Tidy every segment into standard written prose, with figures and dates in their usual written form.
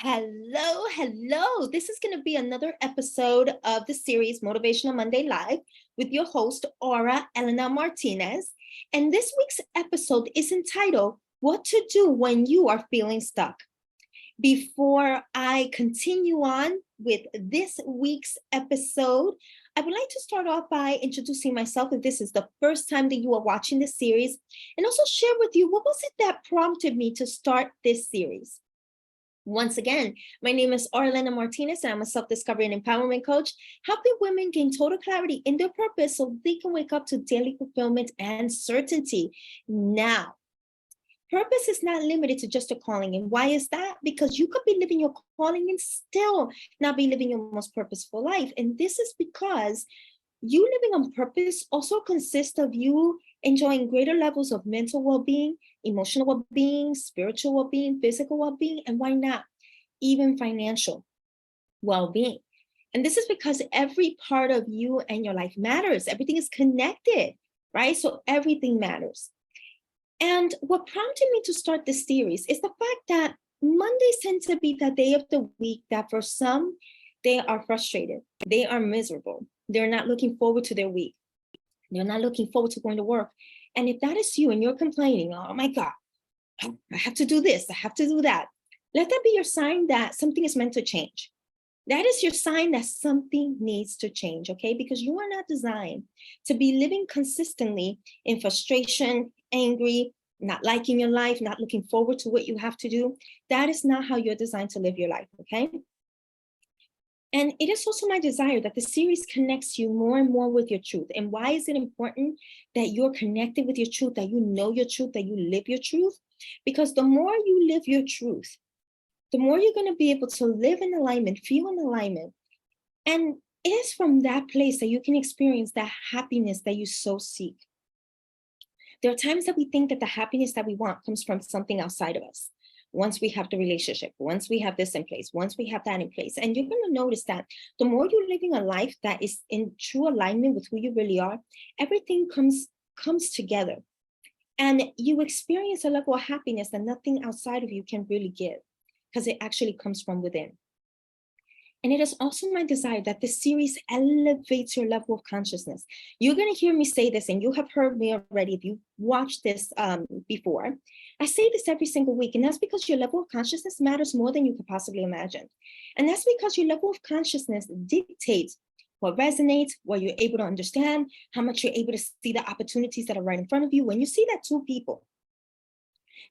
Hello. This is going to be another episode of the series Motivational Monday Live with your host, Aura Elena Martinez. And this week's episode is entitled, What to Do When You Are Feeling Stuck. Before I continue on with this week's episode, I would like to start off by introducing myself if this is the first time that you are watching this series, and also share with you what was it that prompted me to start this series. Once again, my name is Orlena Martinez, and I'm a self-discovery and empowerment coach, helping women gain total clarity in their purpose so they can wake up to daily fulfillment and certainty. Now, purpose is not limited to just a calling. And why is that? Because you could be living your calling and still not be living your most purposeful life. And this is because you living on purpose also consists of you enjoying greater levels of mental well-being, emotional well-being, spiritual well-being, physical well-being, and why not even financial well-being. And this is because every part of you and your life matters. Everything is connected, right? So everything matters. And what prompted me to start this series is the fact that Mondays tend to be the day of the week that for some, they are frustrated. They are miserable. They're not looking forward to their week. They're not looking forward to going to work. And if that is you and you're complaining, oh my God, I have to do this, I have to do that. Let that be your sign that something is meant to change. That is your sign that something needs to change, okay? Because you are not designed to be living consistently in frustration, angry, not liking your life, not looking forward to what you have to do. That is not how you're designed to live your life, okay? And it is also my desire that the series connects you more and more with your truth. And why is it important that you're connected with your truth, that you know your truth, that you live your truth? Because the more you live your truth, the more you're going to be able to live in alignment, feel in alignment. And it is from that place that you can experience that happiness that you so seek. There are times that we think that the happiness that we want comes from something outside of us. Once we have the relationship, once we have this in place, once we have that in place. And you're going to notice that the more you're living a life that is in true alignment with who you really are, everything comes together. And you experience a level of happiness that nothing outside of you can really give, because it actually comes from within. And it is also my desire that this series elevates your level of consciousness. You're going to hear me say this, and you have heard me already if you watched this before. I say this every single week, and that's because your level of consciousness matters more than you could possibly imagine. And that's because your level of consciousness dictates what resonates, what you're able to understand, how much you're able to see the opportunities that are right in front of you. When you see that two people,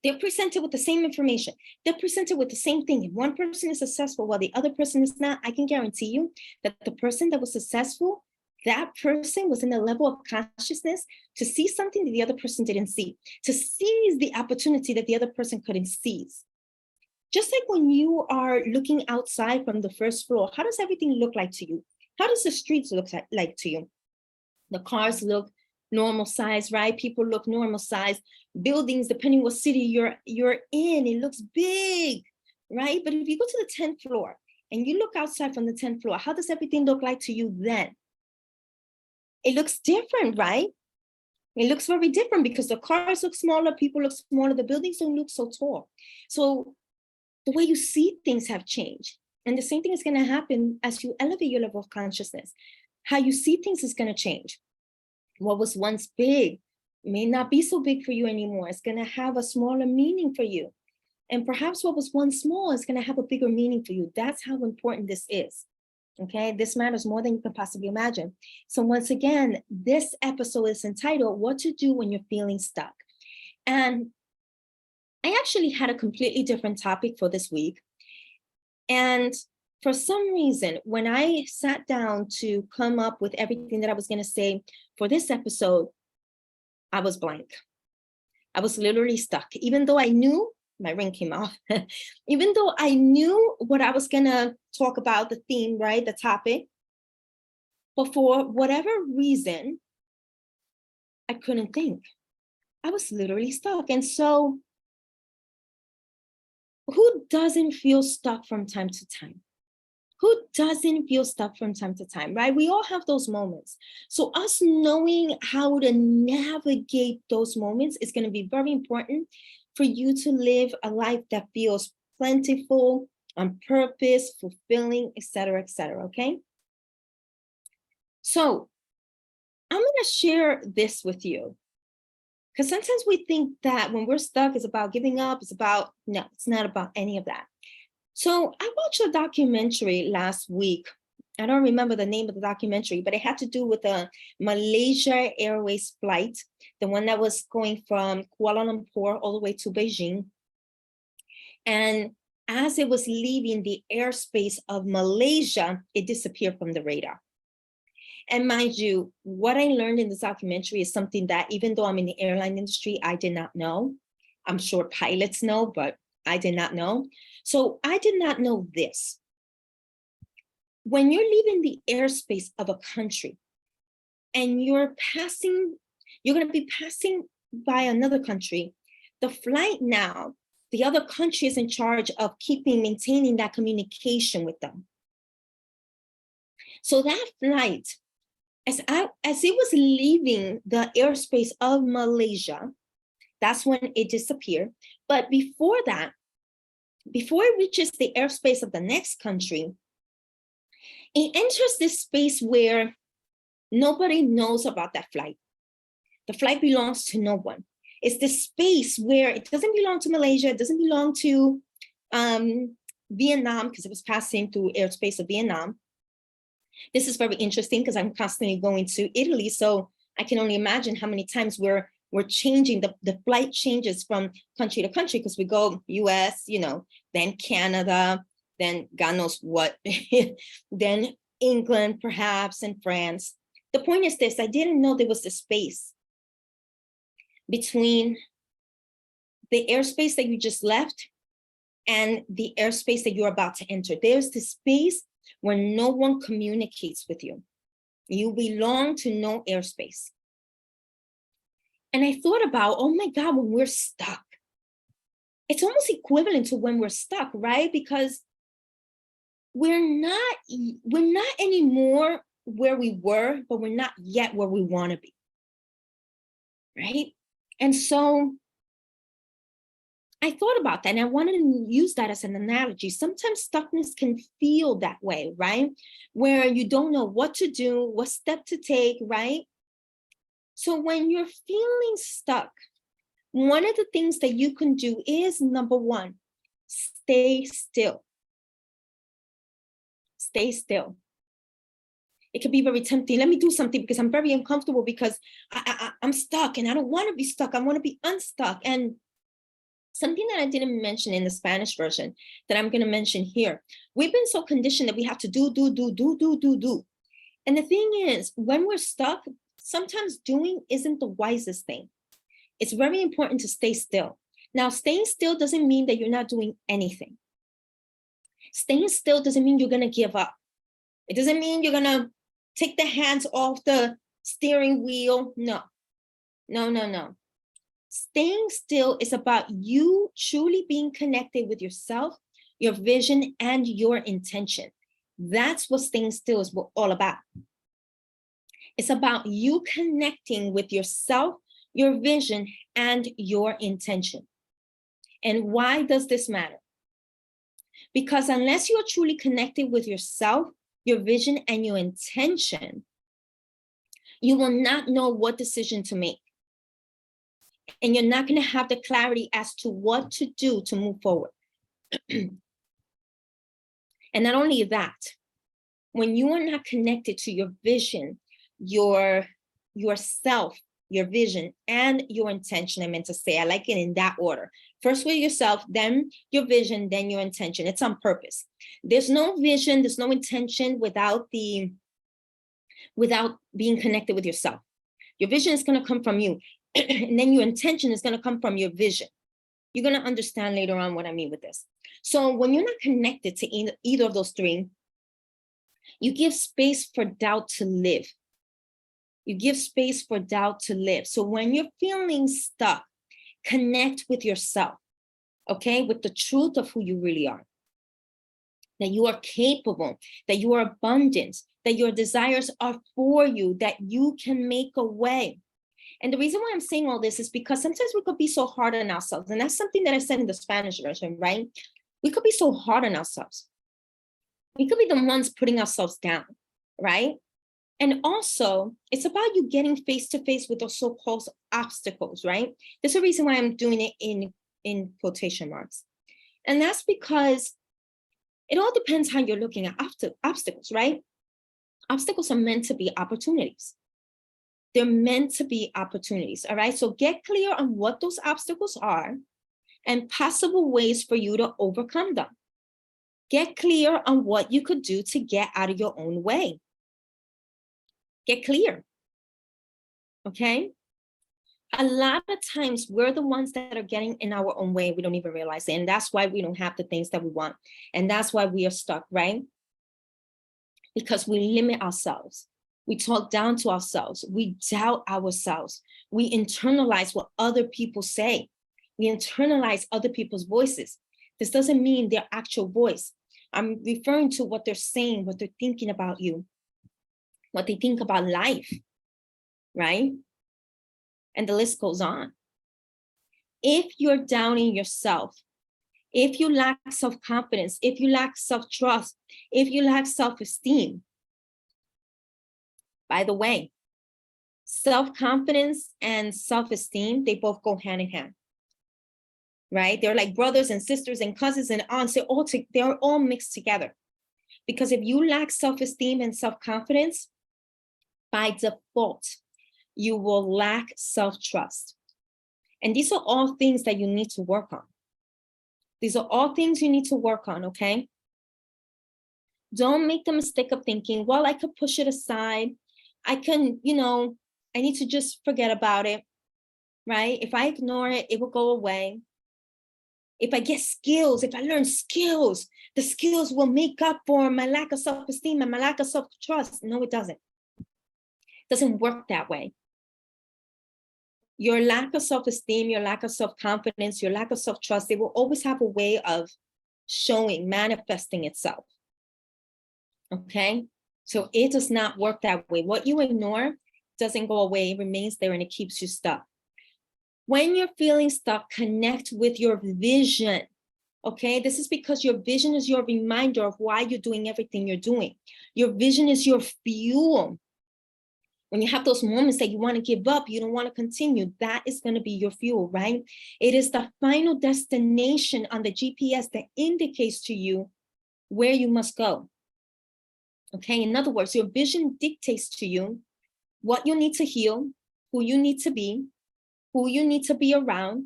they're presented with the same information. They're presented with the same thing. If one person is successful while the other person is not, I can guarantee you that the person that was successful, that person was in a level of consciousness to see something that the other person didn't see, to seize the opportunity that the other person couldn't seize. Just like when you are looking outside from the first floor, how does everything look like to you? How does the streets look like to you? The cars look normal size, right? People look normal size. Buildings, depending what city you're in, it looks big, right? But if you go to the 10th floor and you look outside from the 10th floor, how does everything look like to you then? It looks different, right? It looks very different because the cars look smaller, people look smaller, the buildings don't look so tall. So the way you see things have changed. And the same thing is going to happen as you elevate your level of consciousness. How you see things is going to change. What was once big may not be so big for you anymore. It's going to have a smaller meaning for you. And perhaps what was once small is going to have a bigger meaning for you. That's how important this is. Okay, this matters more than you can possibly imagine. So once again, this episode is entitled, What to Do When You're Feeling Stuck. And I actually had a completely different topic for this week. And for some reason, when I sat down to come up with everything that I was going to say for this episode, I was blank. I was literally stuck. Even though I knew, my ring came off, even though I knew what I was going to talk about, the theme, right, the topic, but for whatever reason, I couldn't think. I was literally stuck. And so, who doesn't feel stuck from time to time? Who doesn't feel stuck from time to time, right? We all have those moments. So us knowing how to navigate those moments is going to be very important for you to live a life that feels plentiful, on purpose, fulfilling, etc., okay? So I'm going to share this with you because sometimes we think that when we're stuck, it's about giving up. No, it's not about any of that. So I watched a documentary last week. I don't remember the name of the documentary, but it had to do with a Malaysia Airways flight, the one that was going from Kuala Lumpur all the way to Beijing. And as it was leaving the airspace of Malaysia, it disappeared from the radar. And mind you, what I learned in this documentary is something that even though I'm in the airline industry, I did not know. I'm sure pilots know, but I did not know. So I did not know this. When you're leaving the airspace of a country and you're going to be passing by another country, the flight now, the other country is in charge of maintaining that communication with them. So that flight, as it was leaving the airspace of Malaysia, that's when it disappeared. But before that, before it reaches the airspace of the next country, it enters this space where nobody knows about that flight. The flight belongs to no one. It's the space where it doesn't belong to Malaysia, it doesn't belong to Vietnam, because it was passing through airspace of Vietnam. This is very interesting because I'm constantly going to Italy, so I can only imagine how many times we're changing, the flight changes from country to country, because we go US, then Canada, then God knows what, then England perhaps, and France. The point is this: I didn't know there was a space between the airspace that you just left and the airspace that you're about to enter. There's this space where no one communicates with you. You belong to no airspace. And I thought about, oh my God, when we're stuck, it's almost equivalent to when we're stuck, right? Because we're not anymore where we were, but we're not yet where we want to be, right? And so I thought about that, and I wanted to use that as an analogy. Sometimes stuckness can feel that way, right? Where you don't know what to do, what step to take, right? So when you're feeling stuck, one of the things that you can do is, number one, stay still. Stay still. It can be very tempting. Let me do something because I'm very uncomfortable, because I'm stuck and I don't want to be stuck. I want to be unstuck. And something that I didn't mention in the Spanish version that I'm going to mention here. We've been so conditioned that we have to do. And the thing is, when we're stuck, sometimes doing isn't the wisest thing. It's very important to stay still. Now, staying still doesn't mean that you're not doing anything. Staying still doesn't mean you're going to give up. It doesn't mean you're going to take the hands off the steering wheel. No. Staying still is about you truly being connected with yourself, your vision, and your intention. That's what staying still is all about. It's about you connecting with yourself, your vision, and your intention. And why does this matter? Because unless you're truly connected with yourself, your vision, and your intention, you will not know what decision to make. And you're not going to have the clarity as to what to do to move forward. And not only that, when you are not connected to your vision, yourself, your vision, and your intention, I meant to say, I like it in that order. First with yourself, then your vision, then your intention. It's on purpose. There's no vision, there's no intention without being connected with yourself. Your vision is going to come from you. And then your intention is going to come from your vision. You're going to understand later on what I mean with this. So when you're not connected to either of those three, you give space for doubt to live. You give space for doubt to live. So when you're feeling stuck, connect with yourself, okay? With the truth of who you really are. That you are capable, that you are abundant, that your desires are for you, that you can make a way. And the reason why I'm saying all this is because sometimes we could be so hard on ourselves. And that's something that I said in the Spanish version, right? We could be so hard on ourselves. We could be the ones putting ourselves down, right? And also, it's about you getting face to face with those so-called obstacles, right? There's a reason why I'm doing it in quotation marks. And that's because it all depends how you're looking at obstacles, right? Obstacles are meant to be opportunities. They're meant to be opportunities, all right? So get clear on what those obstacles are and possible ways for you to overcome them. Get clear on what you could do to get out of your own way. Get clear, okay? A lot of times we're the ones that are getting in our own way. We don't even realize it. And that's why we don't have the things that we want. And that's why we are stuck, right? Because we limit ourselves. We talk down to ourselves. We doubt ourselves. We internalize what other people say. We internalize other people's voices. This doesn't mean their actual voice. I'm referring to what they're saying, what they're thinking about you, what they think about life, right? And the list goes on. If you're doubting yourself, if you lack self-confidence, if you lack self-trust, if you lack self-esteem, by the way, self-confidence and self-esteem, they both go hand in hand, right? They're like brothers and sisters and cousins and aunts. They're all mixed together. Because if you lack self-esteem and self-confidence, by default, you will lack self-trust. And these are all things that you need to work on. These are all things you need to work on, okay? Don't make the mistake of thinking, well, I could push it aside. I can, I need to just forget about it, right? If I ignore it, it will go away. If I get skills, if I learn skills, the skills will make up for my lack of self-esteem and my lack of self-trust. No, it doesn't. It doesn't work that way. Your lack of self-esteem, your lack of self-confidence, your lack of self-trust, they will always have a way of showing, manifesting itself. Okay? So it does not work that way. What you ignore doesn't go away, it remains there and it keeps you stuck. When you're feeling stuck, connect with your vision. Okay? This is because your vision is your reminder of why you're doing everything you're doing. Your vision is your fuel. When you have those moments that you want to give up, you don't want to continue, that is going to be your fuel, right? It is the final destination on the GPS that indicates to you where you must go. Okay, in other words, your vision dictates to you what you need to heal, who you need to be around,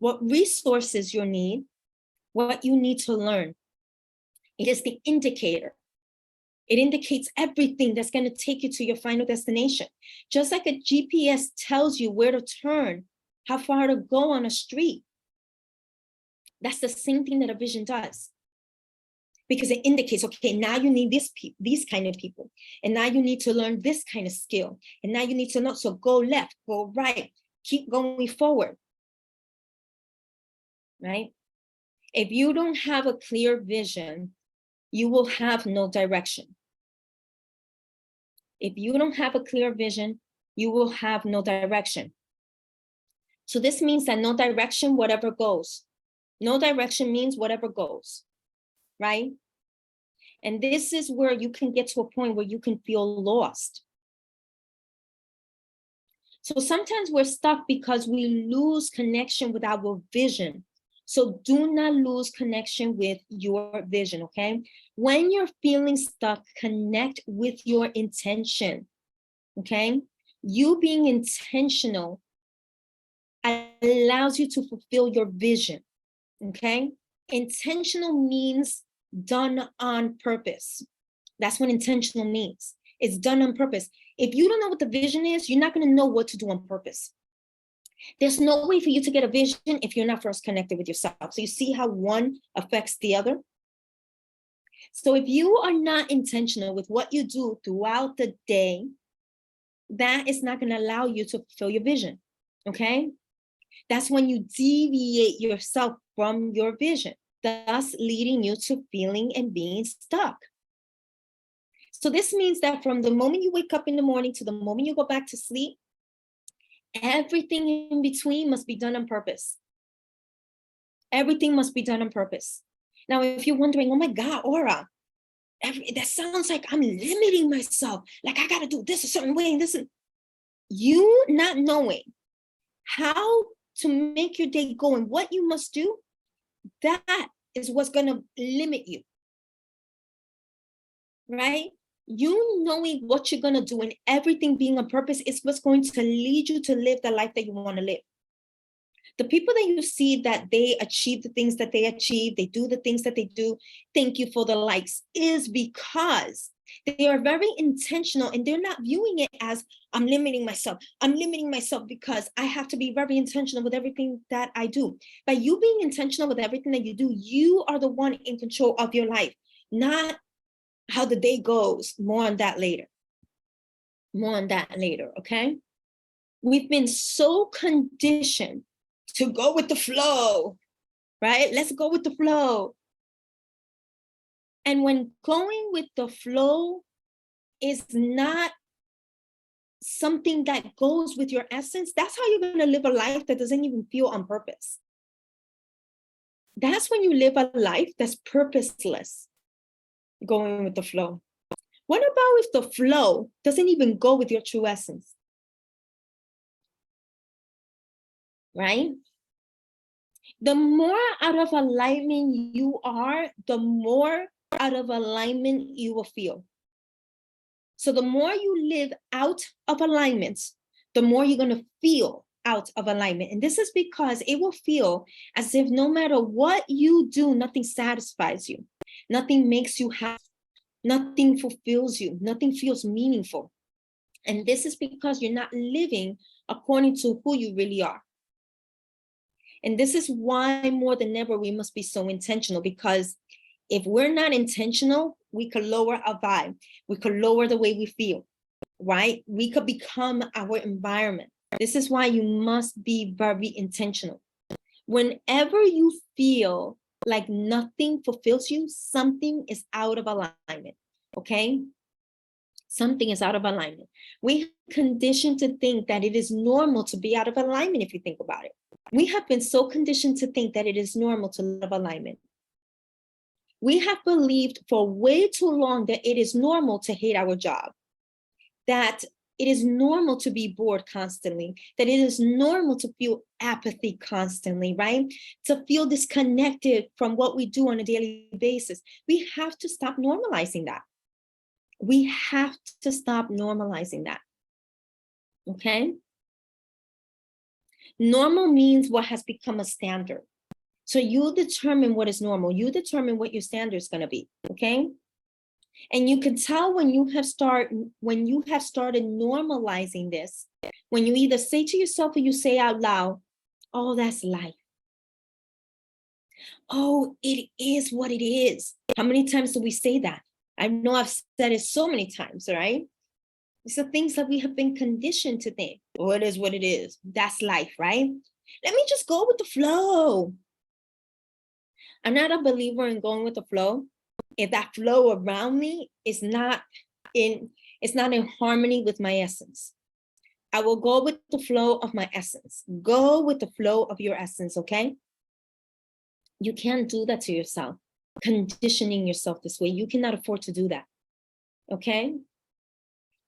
what resources you need, what you need to learn. It is the indicator. It indicates everything that's going to take you to your final destination. Just like a GPS tells you where to turn, how far to go on a street. That's the same thing that a vision does. Because it indicates, okay, now you need these kind of people. And now you need to learn this kind of skill. And now you need to know, so go left, go right, keep going forward. Right? If you don't have a clear vision, you will have no direction. If you don't have a clear vision, you will have no direction. So this means that no direction, whatever goes. No direction means whatever goes, right? And this is where you can get to a point where you can feel lost. So sometimes we're stuck because we lose connection with our vision. So do not lose connection with your vision, okay? When you're feeling stuck, connect with your intention, okay? You being intentional allows you to fulfill your vision, okay? Intentional means done on purpose. That's what intentional means. It's done on purpose. If you don't know what the vision is, you're not going to know what to do on purpose. There's no way for you to get a vision if you're not first connected with yourself. So you see how one affects the other? So if you are not intentional with what you do throughout the day, that is not going to allow you to fulfill your vision, okay? That's when you deviate yourself from your vision, thus leading you to feeling and being stuck. So this means that from the moment you wake up in the morning to the moment you go back to sleep, everything in between must be done on purpose. Everything must be done on purpose. Now, if you're wondering, oh my God, Aura, that sounds like I'm limiting myself. Like I got to do this a certain way and this. You not knowing how to make your day go and what you must do, that is what's going to limit you, right? You knowing what you're going to do and everything being on purpose is what's going to lead you to live the life that you want to live. The people that you see that they achieve the things that they achieve, they do the things that they do, thank you for the likes, is because they are very intentional and they're not viewing it as I'm limiting myself. I'm limiting myself because I have to be very intentional with everything that I do. By you being intentional with everything that you do, you are the one in control of your life, not how the day goes. More on that later. More on that later, okay? We've been so conditioned to go with the flow, right? Let's go with the flow. And when going with the flow is not something that goes with your essence, that's how you're going to live a life that doesn't even feel on purpose. That's when you live a life that's purposeless, going with the flow. What about if the flow doesn't even go with your true essence? Right? The more out of alignment you are, the more out of alignment you will feel. So the more you live out of alignment, the more you're going to feel out of alignment. And this is because it will feel as if no matter what you do, nothing satisfies you. Nothing makes you happy. Nothing fulfills you. Nothing feels meaningful. And this is because you're not living according to who you really are. And this is why more than ever, we must be so intentional, because if we're not intentional, we could lower our vibe. We could lower the way we feel, right? We could become our environment. This is why you must be very intentional. Whenever you feel like nothing fulfills you, something is out of alignment, okay? Something is out of alignment. We conditioned to think that it is normal to be out of alignment if you think about it. We have been so conditioned to think that it is normal to live alignment. We have believed for way too long that it is normal to hate our job, that it is normal to be bored constantly, that it is normal to feel apathy constantly, right? To feel disconnected from what we do on a daily basis. We have to stop normalizing that. We have to stop normalizing that, okay? Normal means what has become a standard. So you determine what is normal. You determine what your standard is going to be, okay? And you can tell when you have started normalizing this, when you either say to yourself or you say out loud, oh, that's life. Oh, it is what it is. How many times do we say that? I know I've said it so many times, right? These are things that we have been conditioned to think. Oh, it is what it is. That's life, right? Let me just go with the flow. I'm not a believer in going with the flow if that flow around me is not in harmony with my essence. I will go with the flow of my essence. Go with the flow of your essence, okay? You can't do that to yourself, conditioning yourself this way. You cannot afford to do that, okay?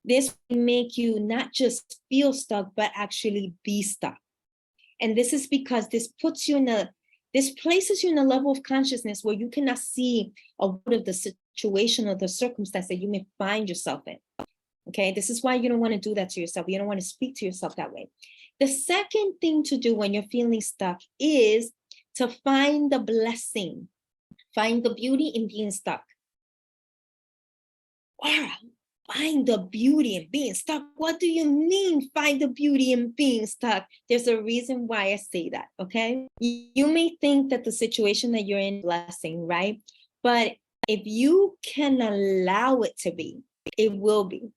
This will make you not just feel stuck, but actually be stuck. And this is because this places you in a level of consciousness where you cannot see out of the situation or the circumstance that you may find yourself in. Okay, this is why you don't want to do that to yourself. You don't want to speak to yourself that way. The second thing to do when you're feeling stuck is to find the blessing, find the beauty in being stuck. Wow, find the beauty in being stuck. What do you mean, find the beauty in being stuck? There's a reason why I say that, okay? You may think that the situation that you're in is a blessing, right? But if you can allow it to be, it will be.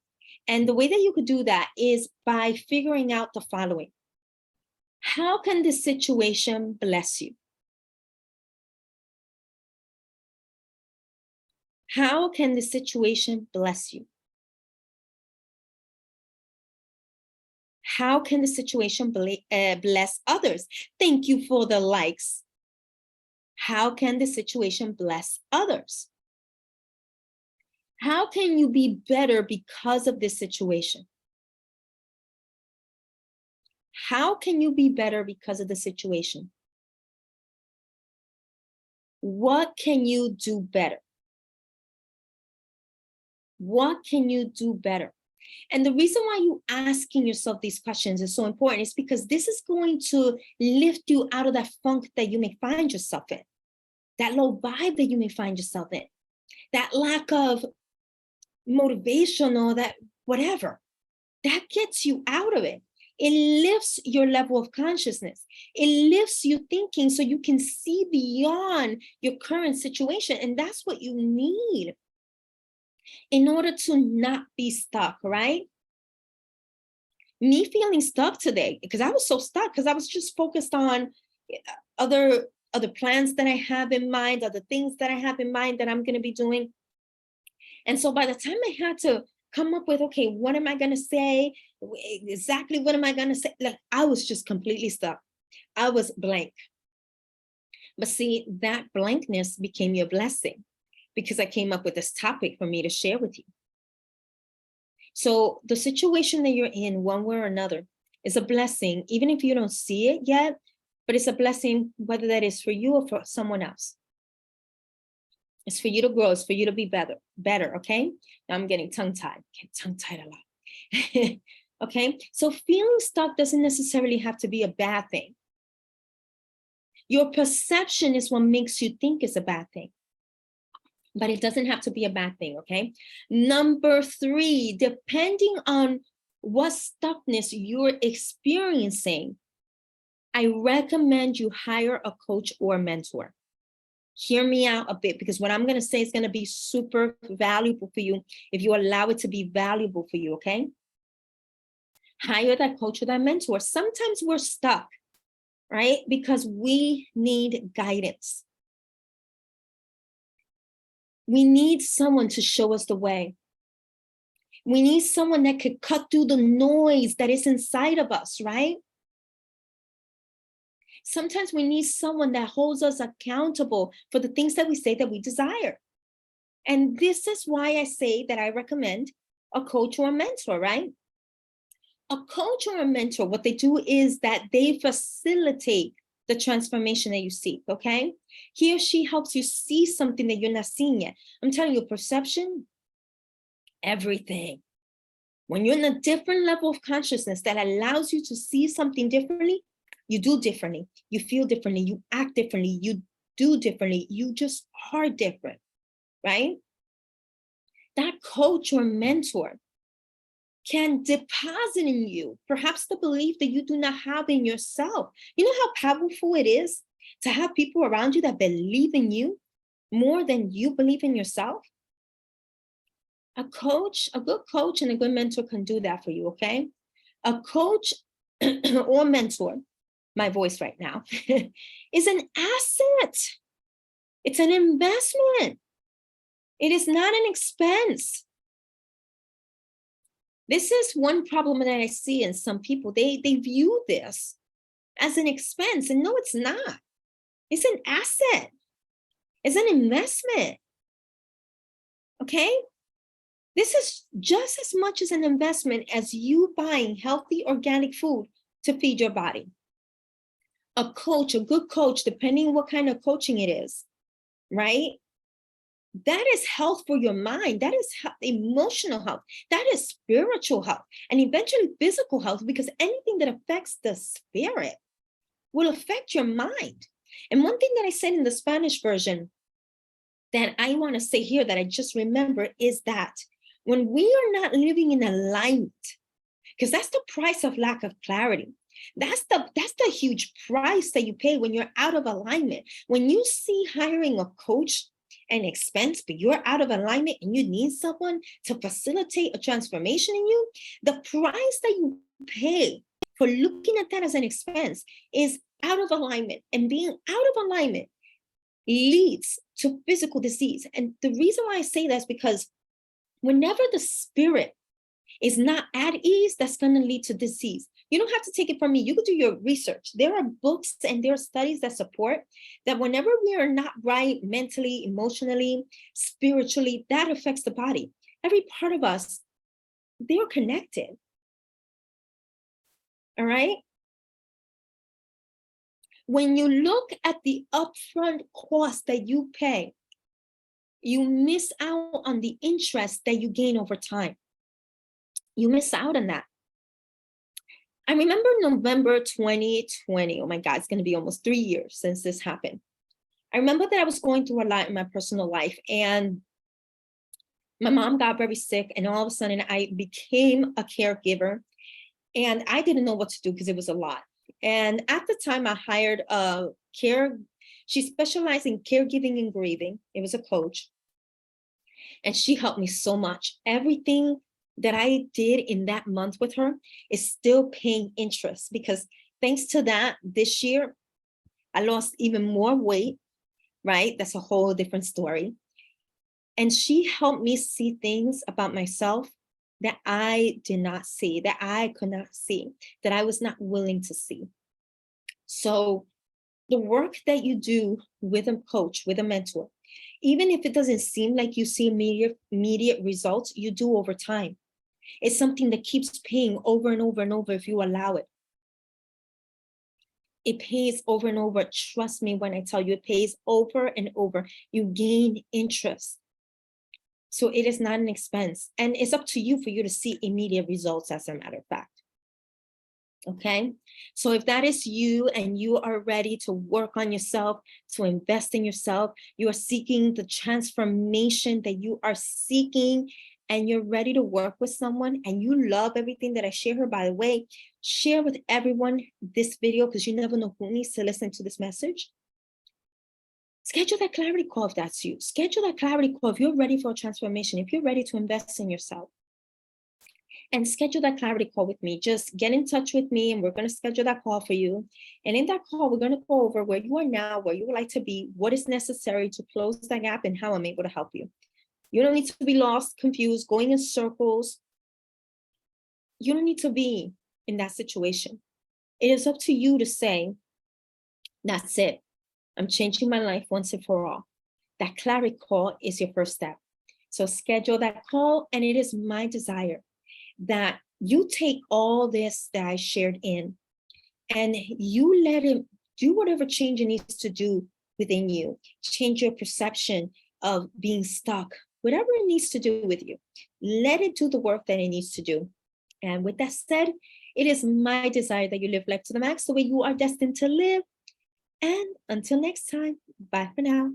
And the way that you could do that is by figuring out the following. How can this situation bless you? How can the situation bless you? How can the situation bless others? Thank you for the likes. How can the situation bless others? How can you be better because of this situation? How can you be better because of the situation? What can you do better? What can you do better? And the reason why you asking yourself these questions is so important is because this is going to lift you out of that funk that you may find yourself in, that low vibe that you may find yourself in, that lack of motivation or that whatever. That gets you out of it. It lifts your level of consciousness. It lifts you thinking so you can see beyond your current situation. And that's what you need in order to not be stuck, right? Me feeling stuck today, because I was so stuck, because I was just focused on other plans that I have in mind, other things that I have in mind that I'm going to be doing. And so by the time I had to come up with, okay, what am I going to say? Exactly what am I going to say? Like, I was just completely stuck. I was blank. But see, that blankness became your blessing because I came up with this topic for me to share with you. So the situation that you're in, one way or another, is a blessing, even if you don't see it yet, but it's a blessing, whether that is for you or for someone else. It's for you to grow. It's for you to be better. Okay. Now I'm getting tongue-tied. A lot. Okay. So feeling stuck doesn't necessarily have to be a bad thing. Your perception is what makes you think it's a bad thing. But it doesn't have to be a bad thing. Okay. Number 3, depending on what stuckness you're experiencing, I recommend you hire a coach or a mentor. Hear me out a bit, because what I'm going to say is going to be super valuable for you if you allow it to be valuable for you, okay? Hire that coach or that mentor. Sometimes we're stuck, right? Because we need guidance. We need someone to show us the way. We need someone that could cut through the noise that is inside of us, right? Sometimes we need someone that holds us accountable for the things that we say that we desire. And this is why I say that I recommend a coach or a mentor, right? A coach or a mentor, what they do is that they facilitate the transformation that you seek, okay? He or she helps you see something that you're not seeing yet. I'm telling you, perception, everything. When you're in a different level of consciousness that allows you to see something differently, you do differently, you feel differently, you act differently, you do differently, you just are different, right? That coach or mentor can deposit in you perhaps the belief that you do not have in yourself. You know how powerful it is to have people around you that believe in you more than you believe in yourself? A coach, a good coach and a good mentor can do that for you, okay? A coach or mentor, my voice right now, is an asset. It's an investment. It is not an expense. This is one problem that I see in some people. They view this as an expense, and no, it's not. It's an asset. It's an investment. Okay? This is just as much as an investment as you buying healthy organic food to feed your body. A coach, a good coach, depending on what kind of coaching it is, right? That is health for your mind. That is emotional health. That is spiritual health, and eventually physical health, because anything that affects the spirit will affect your mind. And one thing that I said in the Spanish version that I want to say here that I just remember is that when we are not living in alignment, because that's the price of lack of clarity. That's the huge price that you pay when you're out of alignment. When you see hiring a coach an expense, but you're out of alignment and you need someone to facilitate a transformation in you, the price that you pay for looking at that as an expense is out of alignment. And being out of alignment leads to physical disease. And the reason why I say that is because whenever the spirit is not at ease, that's going to lead to disease. You don't have to take it from me. You could do your research. There are books and there are studies that support that whenever we are not right mentally, emotionally, spiritually, that affects the body. Every part of us, they're connected. All right. When you look at the upfront cost that you pay, you miss out on the interest that you gain over time. You miss out on that. I remember November 2020. Oh my God, it's going to be almost 3 years since this happened. I remember that I was going through a lot in my personal life, and my mom got very sick, and all of a sudden I became a caregiver, and I didn't know what to do because it was a lot. And at the time I hired a she specialized in caregiving and grieving. It was a coach. And she helped me so much. Everything that I did in that month with her is still paying interest, because thanks to that, this year, I lost even more weight, right? That's a whole different story. And she helped me see things about myself that I did not see, that I could not see, that I was not willing to see. So the work that you do with a coach, with a mentor, even if it doesn't seem like you see immediate results, you do over time. It's something that keeps paying over and over and over if you allow it. It pays over and over. Trust me when I tell you, it pays over and over. You gain interest. So it is not an expense. And it's up to you for you to see immediate results, as a matter of fact. Okay, so if that is you and you are ready to work on yourself, to invest in yourself, you are seeking the transformation that you are seeking, and you're ready to work with someone, and you love everything that I share here, by the way, share with everyone this video, because you never know who needs to listen to this message. Schedule that clarity call if that's you. Schedule that clarity call if you're ready for a transformation, if you're ready to invest in yourself. And schedule that clarity call with me. Just get in touch with me, and we're going to schedule that call for you. And in that call, we're going to go over where you are now, where you would like to be, what is necessary to close that gap, and how I'm able to help you. You don't need to be lost, confused, going in circles. You don't need to be in that situation. It is up to you to say, that's it. I'm changing my life once and for all. That clarity call is your first step. So schedule that call, and it is my desire that you take all this that I shared in, and you let it do whatever change it needs to do within you. Change your perception of being stuck, whatever it needs to do with you. Let it do the work that it needs to do. And with that said, it is my desire that you live life to the max, the way you are destined to live. And until next time, bye for now.